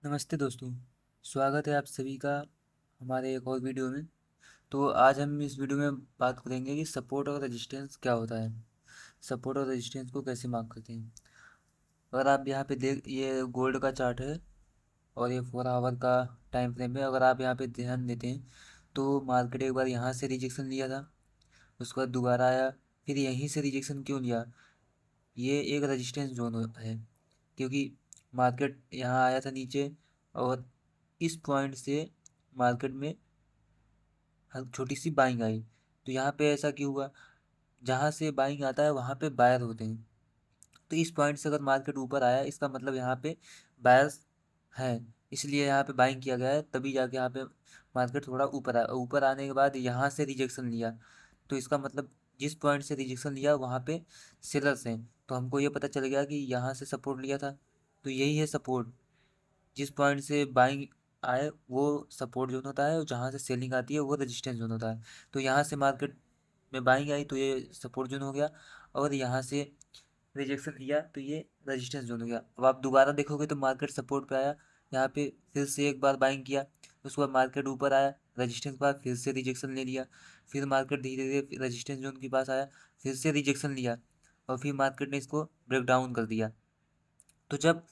नमस्ते दोस्तों। स्वागत है आप सभी का हमारे एक और वीडियो में। तो आज हम इस वीडियो में बात करेंगे कि सपोर्ट और रेजिस्टेंस क्या होता है। सपोर्ट और रेजिस्टेंस को कैसे मार्क करते हैं। अगर आप यहाँ पे देख, ये गोल्ड का चार्ट है और ये 4 आवर का टाइम फ्रेम है। अगर आप यहाँ पे ध्यान देते हैं तो मार्केट एक बार यहाँ से रिजेक्शन लिया था, उसके बाद दोबारा आया, फिर यहीं से रिजेक्शन क्यों लिया। ये एक रेजिस्टेंस जोन है, क्योंकि मार्केट यहाँ आया था नीचे और इस पॉइंट से मार्केट में छोटी सी बाइंग आई। तो यहाँ पे ऐसा क्यों हुआ, जहाँ से बाइंग आता है वहाँ पे बायर होते हैं। तो इस पॉइंट से अगर मार्केट ऊपर आया, इसका मतलब यहाँ पे बायर्स हैं, इसलिए यहाँ पे बाइंग किया गया है। तभी जाके यहाँ पे मार्केट थोड़ा ऊपर आया। ऊपर आने के बाद यहाँ से रिजेक्शन लिया, तो इसका मतलब जिस पॉइंट से रिजेक्शन लिया वहाँ पे सेलर्स हैं। तो हमको ये पता चल गया कि यहाँ से सपोर्ट लिया था, तो यही है सपोर्ट। जिस पॉइंट से बाइंग आए वो सपोर्ट जोन होता है, और जहाँ से सेलिंग आती है वो रेजिस्टेंस जोन होता है। तो यहाँ से मार्केट में बाइंग आई तो ये सपोर्ट जोन हो गया, और यहाँ से रिजेक्शन लिया तो ये रेजिस्टेंस जोन हो गया। अब आप दोबारा देखोगे तो मार्केट सपोर्ट पे आया, यहाँ पे फिर से एक बार बाइंग किया, उसके बाद मार्केट ऊपर आया, रेजिस्टेंस के बाद फिर से रिजेक्शन ले लिया। फिर मार्केट धीरे धीरे रेजिस्टेंस जोन के पास आया, फिर से रिजेक्शन लिया, और फिर मार्केट ने इसको ब्रेक डाउन कर दिया। तो जब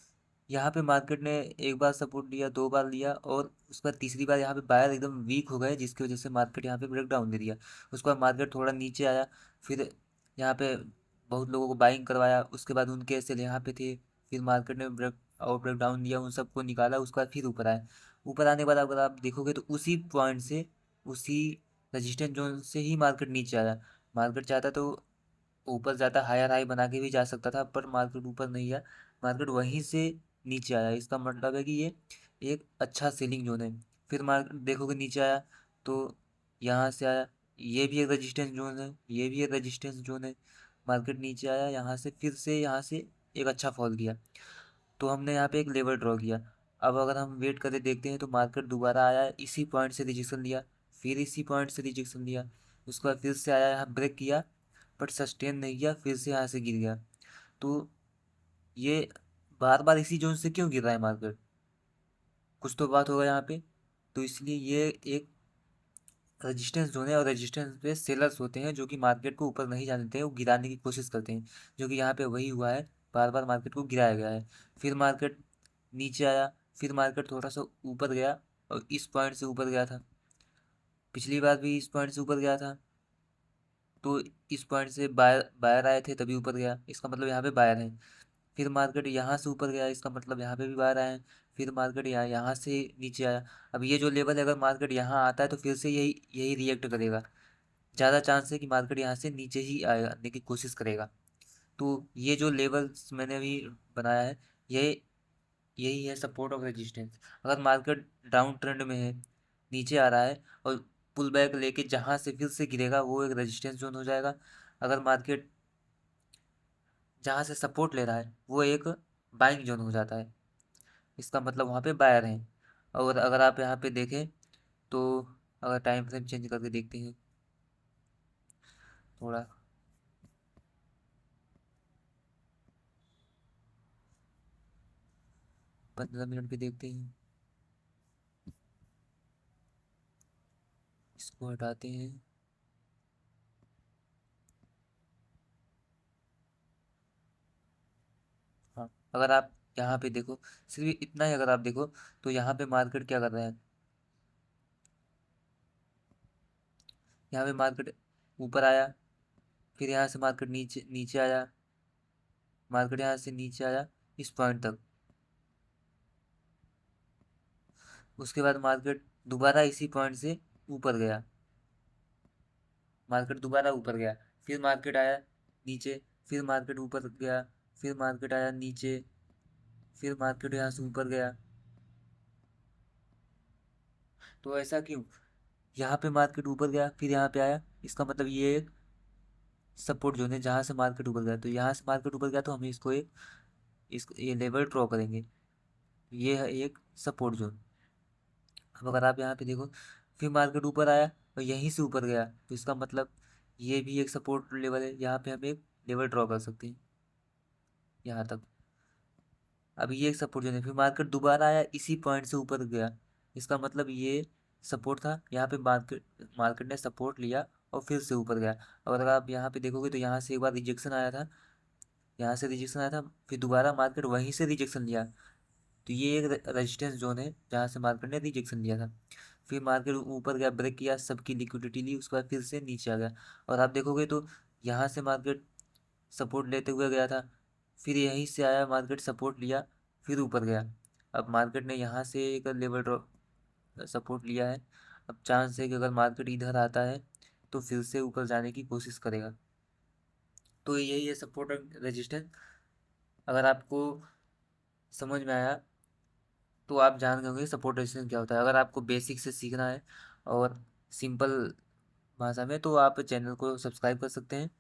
यहाँ पे मार्केट ने एक बार सपोर्ट लिया, 2 बार लिया, और उसके बाद तीसरी बार यहाँ पे बायर एकदम वीक हो गए, जिसकी वजह से मार्केट यहाँ पे ब्रेक डाउन दे दिया। उसके बाद मार्केट थोड़ा नीचे आया, फिर यहाँ पे बहुत लोगों को बाइंग करवाया, उसके बाद उनके सेल यहाँ पे थे। फिर मार्केट ने ब्रेक डाउन दिया, उन सबको निकाला, उसके बाद फिर ऊपर आया। ऊपर आने के बाद अगर आप देखोगे तो उसी पॉइंट से, उसी रजिस्टेंस जोन से ही मार्केट नीचे आया। मार्केट चाहता तो ऊपर जाता, हायर हाई बना के भी जा सकता था, पर मार्केट ऊपर नहीं गया, मार्केट वहीं से नीचे आया। इसका मतलब है कि ये एक अच्छा सेलिंग जोन है। फिर मार्केट देखोगे नीचे आया तो यहाँ से आया, ये भी एक रजिस्टेंस जोन है, ये भी एक रजिस्टेंस जोन है। मार्केट नीचे आया यहाँ से, फिर से यहाँ से एक अच्छा फॉल किया, तो हमने यहाँ पे एक लेवल ड्रॉ किया। अब अगर हम वेट करके देखते हैं तो मार्केट दोबारा आया, इसी पॉइंट से रिजेक्शन लिया, फिर इसी पॉइंट से रिजेक्शन लिया, उसके बाद फिर से आया, यहाँ ब्रेक किया, बट सस्टेन नहीं किया, फिर से यहाँ से गिर गया। तो ये बार बार इसी जोन से क्यों गिर रहा है मार्केट, कुछ तो बात होगा यहाँ पे। तो इसलिए ये एक रेजिस्टेंस जोन है, और रेजिस्टेंस पे सेलर्स होते हैं जो कि मार्केट को ऊपर नहीं जाने देते हैं, वो गिराने की कोशिश करते हैं, जो कि यहाँ पे वही हुआ है। बार बार मार्केट को गिराया गया है। फिर मार्केट नीचे आया, फिर मार्केट थोड़ा सा ऊपर गया, और इस पॉइंट से ऊपर गया था। पिछली बार भी इस पॉइंट से ऊपर गया था, तो इस पॉइंट से बायर बायर आए थे तभी ऊपर गया, इसका मतलब यहाँ पे बायर है। फिर मार्केट यहाँ से ऊपर गया, इसका मतलब यहाँ पे भी बाहर आए हैं। फिर मार्केट यहाँ से नीचे आया। अब ये जो लेवल है, अगर मार्केट यहाँ आता है तो फिर से यही यही रिएक्ट करेगा। ज़्यादा चांस है कि मार्केट यहाँ से नीचे ही आने की कोशिश करेगा। तो ये जो लेवल्स मैंने अभी बनाया है, ये यही है सपोर्ट और रेजिस्टेंस। अगर मार्केट डाउन ट्रेंड में है, नीचे आ रहा है, और पुल बैक लेके जहाँ से फिर से गिरेगा वो एक रेजिस्टेंस जोन हो जाएगा। अगर मार्केट जहाँ से सपोर्ट ले रहा है वो एक बाइंग जोन हो जाता है, इसका मतलब वहाँ पे बायर हैं। और अगर आप यहाँ पे देखें तो, अगर टाइम फ्रेम चेंज करके देखते हैं थोड़ा, 15 मिनट पे देखते हैं, इसको हटाते हैं। हाँ, अगर आप यहाँ पे देखो, सिर्फ इतना ही अगर आप देखो, तो यहाँ पे मार्केट क्या कर रहा है। यहाँ पे मार्केट ऊपर आया, फिर यहाँ से मार्केट नीचे नीचे आया, मार्केट यहाँ से नीचे आया इस पॉइंट तक। उसके बाद मार्केट दोबारा इसी पॉइंट से ऊपर गया, मार्केट दोबारा ऊपर गया, फिर मार्केट आया नीचे, फिर मार्केट ऊपर गया, फिर मार्केट आया नीचे, फिर मार्केट यहाँ से ऊपर गया। तो ऐसा क्यों, यहाँ पे मार्केट ऊपर गया फिर यहाँ पे आया, इसका मतलब ये एक सपोर्ट जोन है जहाँ से मार्केट ऊपर गया। तो यहाँ से मार्केट ऊपर गया तो हम इसको एक ये लेवल ड्रॉ करेंगे, ये है एक सपोर्ट जोन। अब अगर आप यहाँ पे देखो, फिर मार्केट ऊपर आया और यहीं से ऊपर गया, तो इसका मतलब ये भी एक सपोर्ट लेवल है, यहाँ पे हम एक लेवल ड्रॉ कर सकते हैं यहाँ तक। अब ये एक सपोर्ट जोन है, फिर मार्केट दोबारा आया इसी पॉइंट से ऊपर गया, इसका मतलब ये सपोर्ट था, यहाँ पे मार्केट मार्केट ने सपोर्ट लिया और फिर से ऊपर गया। और अगर आप यहाँ पे देखोगे तो यहाँ से एक बार रिजेक्शन आया था, यहाँ से रिजेक्शन आया था, फिर दोबारा मार्केट वहीं से रिजेक्शन लिया। तो ये एक रेजिस्टेंस जोन है जहाँ से मार्केट ने रिजेक्शन लिया था। फिर मार्केट ऊपर गया, ब्रेक किया, सबकी लिक्विडिटी ली, उसके बाद फिर से नीचे आ गया। और आप देखोगे तो यहाँ से मार्केट सपोर्ट लेते हुए गया था, फिर यहीं से आया, मार्केट सपोर्ट लिया, फिर ऊपर गया। अब मार्केट ने यहाँ से एक लेवल ड्रॉप सपोर्ट लिया है। अब चांस है कि अगर मार्केट इधर आता है तो फिर से ऊपर जाने की कोशिश करेगा। तो यही है सपोर्ट और रेजिस्टेंस। अगर आपको समझ में आया तो आप जान गए होंगे सपोर्ट रेजिस्टेंस क्या होता है। अगर आपको बेसिक से सीखना है और सिंपल भाषा में, तो आप चैनल को सब्सक्राइब कर सकते हैं।